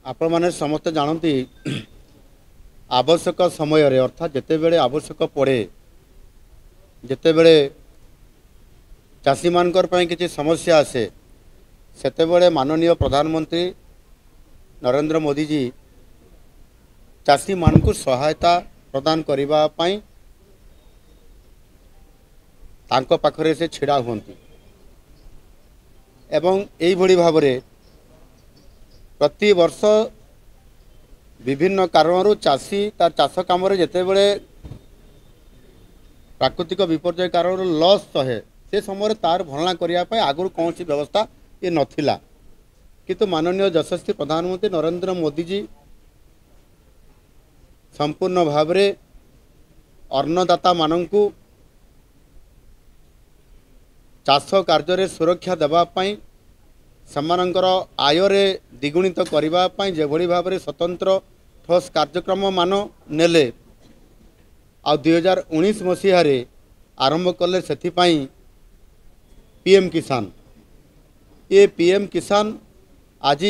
आपण मैंने समस्त जानती आवश्यक समय अर्थात जिते बड़े आवश्यक पड़े जिते बड़े चाषी मानकर किसी समस्या आसे सेते बड़े माननीय प्रधानमंत्री नरेंद्र मोदी जी चाषी मान को सहायता प्रदान करने तांको पाखरे से छिड़ा हुंती एवं यही भली भाव प्रति वर्ष विभिन्न कारणों चाषी तार चाष कम जिते बड़े प्राकृतिक विपर्य कारण लॉस सहे से समय तार भरणा करने आगुरी कौन सी व्यवस्था ये नथिला किंतु माननीय यशस्वी प्रधानमंत्री नरेंद्र मोदी जी संपूर्ण भाव में अन्नदाता मानू चाष कार्य सुरक्षा देवाई सेमानंकर आयरे द्विगुणित करने जेभली भाव में स्वतंत्र ठोस कार्यक्रम मान नेले आ 2019 मसीह आरंभ कले से पीएम किसान ये पीएम किसान आज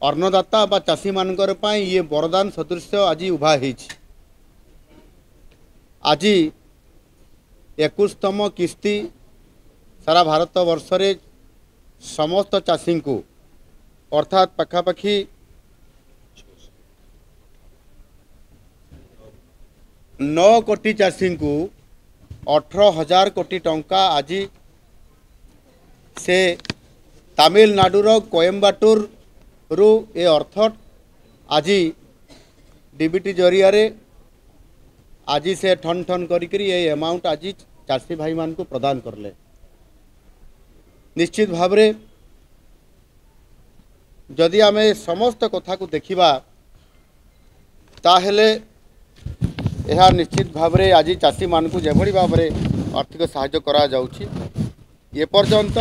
अन्नदाता बा चाषी मानकर ये वरदान सदृश आज उभा आज 21तम किस्ती सारा भारत वर्ष रे समस्त चाषी को अर्थात पखापाखि 9 कोटी चाषी को 18,000 कोटी टंका आज से तमिलनाडुर कोयम्बाटूर रु ए अर्थ आज डीबीटी जरिया रे आज से ठन ठन करी अमाउंट आज चाषी भाई मान को प्रदान करले। निश्चित भाव रे जदि आम समस्त कथा को देखिबा ताहेले यह निश्चित भाव में आज चाषी मान को जेभली भाव में आर्थिक सहायता करा जाउछि ये पर्यंत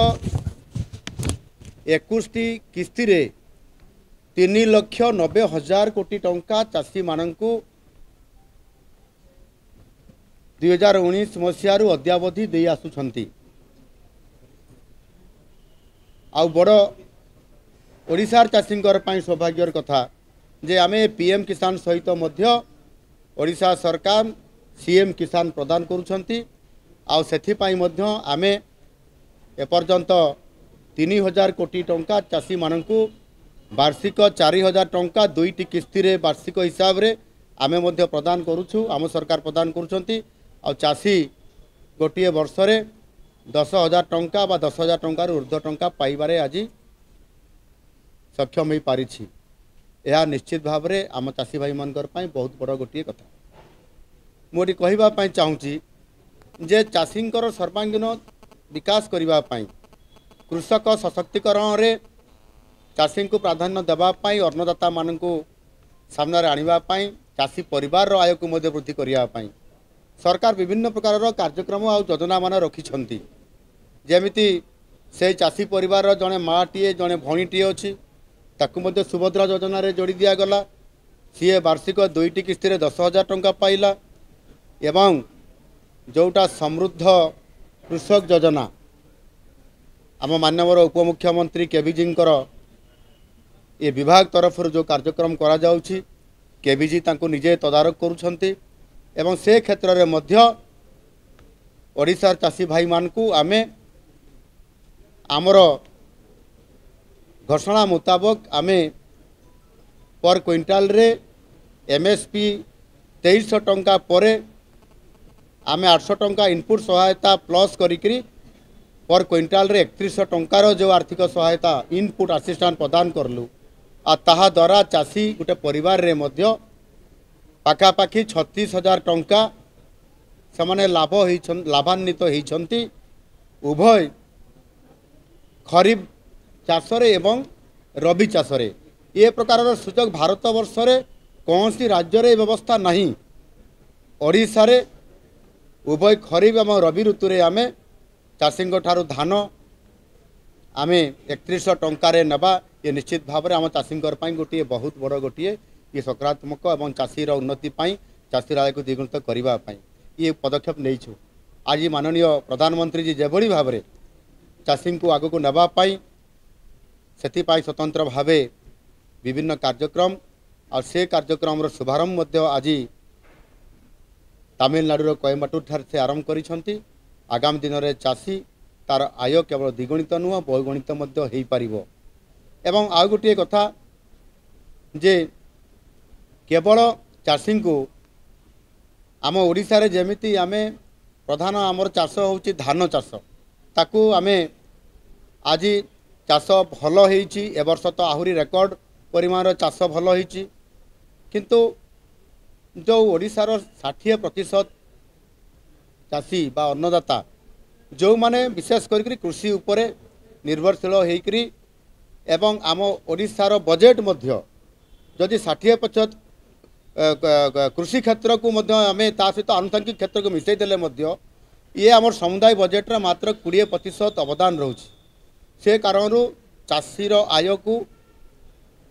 21टी किस्ती रे 3,90,000 कोटी टंका चाषी मानू 2019 मसीह अद्यावधि दे आसुछंती आउ बड़ ओडिशार चाषींकर सौभाग्यर कथा जे आमे पीएम किसान सहित मध्य ओडिशा सरकार सीएम किसान प्रदान करुछंती आउ सेथिपाई मध्य आमे एपर्यंत 3,000 कोटी टंका चाषी मानू वार्षिक 4,000 टंका 2टी किस्ती रे वार्षिक हिसाब रे आमे मध्य प्रदान करुछु आम सरकार प्रदान करुछंती आउ चाषी गोटे वर्ष रे 10,000 टंका बा 10,000 टंकार ऊर्ध्व टंका पाइबारे आज सक्षम हो पारी। यह निश्चित भाव में आम चाषी भाई मानकर बहुत बड़ गोटे कथा मोटी कहवाई चाहूँगी जे चाषींकर सर्वांगीन विकास करने कृषक सशक्तिकरण रे चाषी को प्राधान्य देवाई अन्नदाता मान को सामने आने चाषी परिवार आय को वृद्धि करने सरकार विभिन्न प्रकार कार्यक्रम आ योजना मान रखिछंती जेमिति से चाषी परिवार जड़े माँटीए जड़े भणीटीए अच्छी ताकू मध्य सुभद्रा योजना रे जोड़ी दिगला सी वार्षिक 2टी किस्ती रे 10,000 टंका पाइला एवं जोटा समृद्ध कृषक योजना आम मानवर उपमुख्यमंत्री केविजी ये विभाग तरफ जो कार्यक्रम करा जाउछि केविजी तांको निजे तदारक करुछंती एवं से क्षेत्र में मध्य ओडिशार चाषी भाई मान को आमे आमर घोषणा मुताबक आमे पर क्विंटाल रे एमएसपी 2300 टंका पर आमे 800 टंका इनपुट सहायता प्लस करी पर क्विंटाल रे 3100 टंकार जो आर्थिक सहायता इनपुट असिस्टेंट प्रदान करलु आ ताहा द्वारा चाषी गोटे परिवार रे मध्य पाखापाखि 36,000 टंका से लाभान्वित होती उभय खरीफ चाष एवं रबी चाष ये प्रकार सुजोग भारत वर्ष रे कौन सी राज्य रे व्यवस्था नहीं ओडिशा रे उभय खरीफ एवं रबी ऋतु रे आमे चाषी ठारू धान आमे 3100 टंकार नबा ये निश्चित भाव में आम चाषी गोटे बहुत बड़ गोटे ये सकारात्मक एवं चाषीर उन्नति चाषी आय को द्विगुणित करने ये पदक्षेप नहीं छु। आज माननीय प्रधानमंत्री जी जेभली भाव में चाषी को आग को नापी से स्वतंत्र भाव विभिन्न कार्यक्रम और से कार्यक्रम शुभारंभ आज तमिलनाडु कोयम्बटूर ठार से आरंभ करिसेंती। आगामी दिन में चाषी तार आय केवल द्विगुणित नुह बहुगुणित हो पारिबो। एवं आउ गोटे कथा जे केवल चाषी को आम ओडिशा रे जेमिति आमे प्रधान आमर चाष होउची धान चाष ताकू आमे आज चाष भल होईची ए वर्ष तो आहुरी रेकर्ड परिमाण चाष भल होईची किंतु जो ओडिशार 60% चाषी बा अन्नदाता जो माने विशेष करी कृषि उपरे निर्भरशील होइकरी एवं आम ओडिशार बजेट मध्य जदि 60% कृषि क्षेत्र को आमे ता सहित आनुषंगिक क्षेत्र को मिसई देले मध्य ये आम समुदाय बजेट रा मात्र 20% अवदान रोचे। से कारण चाषीर आय को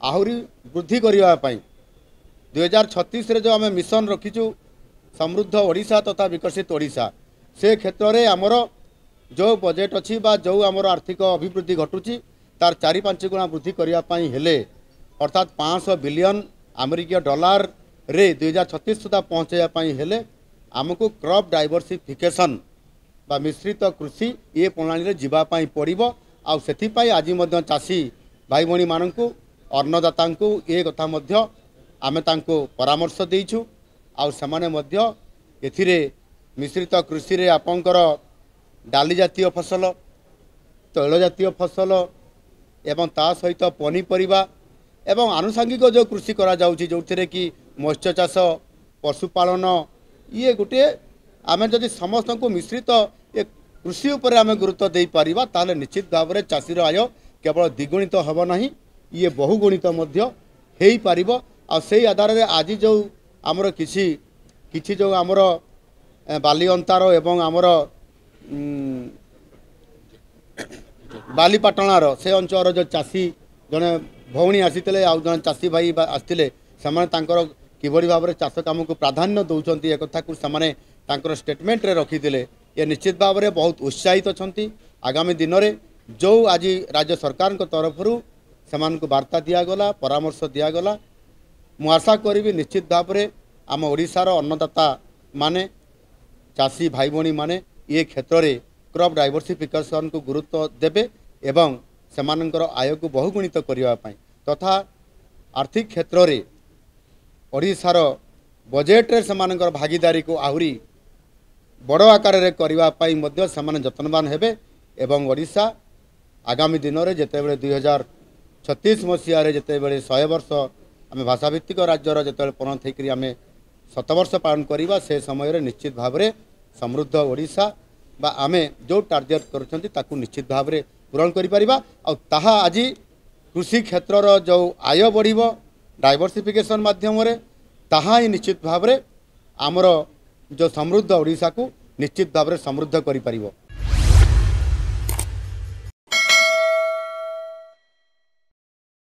आहुरी वृद्धि करने 2036 रे जो आम मिशन रखीचु समृद्ध ओडिशा तथा विकसित ओडिशा से क्षेत्र में आमर जो बजेट अच्छी बा जो आमर आर्थिक अभिवृद्धि घटुची तार 4-5 गुणा वृद्धि करने हेले अर्थात 500 बिलियन अमेरिकीय डॉलर रे 2036 सुधा पहुँचाई हेले आमको क्रॉप डाइवर्सिफिकेशन बा मिश्रित कृषि ये प्रणाली रे जीवापाई पड़िबो। आउ सेथिपाई आज मध्य चाषी भाई भणी मानकु अन्नदाता को ये कथा मध्य आमे तांको परामर्श देइछु। आउ समाने मध्य एथिरे मिश्रित कृषि रे आपंकर डाली जातीय फसल तैल जातीय फसल एवं ता सहित पनीपरिबा एवं आनुषंगिक जो कृषि करा जाउची जो कि मत्स्य चाष पशुपालन ये गोटे आमे जदि समस्त को मिश्रित ये कृषि उपर आमे गुरुत्व दे पारिबा ताले निश्चित भाव में चाषीर आय केवल द्विगुणित हब नहीं ये बहुगुणित मध्य हेई पारिबो। आ से आधार में आज जो आमर किछि जो आमर बाली अंतार एवं आमर बालीपाटणार से अंचल जो चाषी जड़े भौणी आसीते आउ जन चाषी भाई आसते से किभली भाव में चाष काम को प्राधान्य दौरान एक कथा को से स्टेटमेंट रे रखीते ये निश्चित भाव में बहुत उत्साहित अच्छा। आगामी दिन में जो आज राज्य सरकार तरफ से वार्ता दिगला परामर्श दिगला मु आशा करी निश्चित भाव में आम ओडिशार अन्नदाता माने चाषी भाई भणी माने ये क्षेत्र में क्रॉप डाइवर्सिफिकेशन को गुरुत्व देबे एवं सेमानंकर आय को बहुगुणित करने तथा आर्थिक क्षेत्र में ओडिशार बजेट रे सेमानंकर भागीदारी को आहुरी बड़ आकार रे करने मध्य सेमाने जतनवान हेबे एवं ओडिशा आगामी दिन में जितेबले 2036 मसीह जितेबले 100 वर्ष आम भाषाभित्तिक राज्यर जिते परिणत होकर आम 7 वर्ष पालन करवा से समय निश्चित भाव में समृद्ध ओडिशा बा आमे जो टार्गेट करूँ निश्चित भाव में पूरण करिपरिबा। आ ताहा आज कृषि क्षेत्र जो आय बढ़िबो डाइवर्सिफिकेशन माध्यम रे ताहा ही निश्चित भाव में आमर जो समृद्ध ओडिशा को निश्चित भाव में समृद्ध करिपरिबो।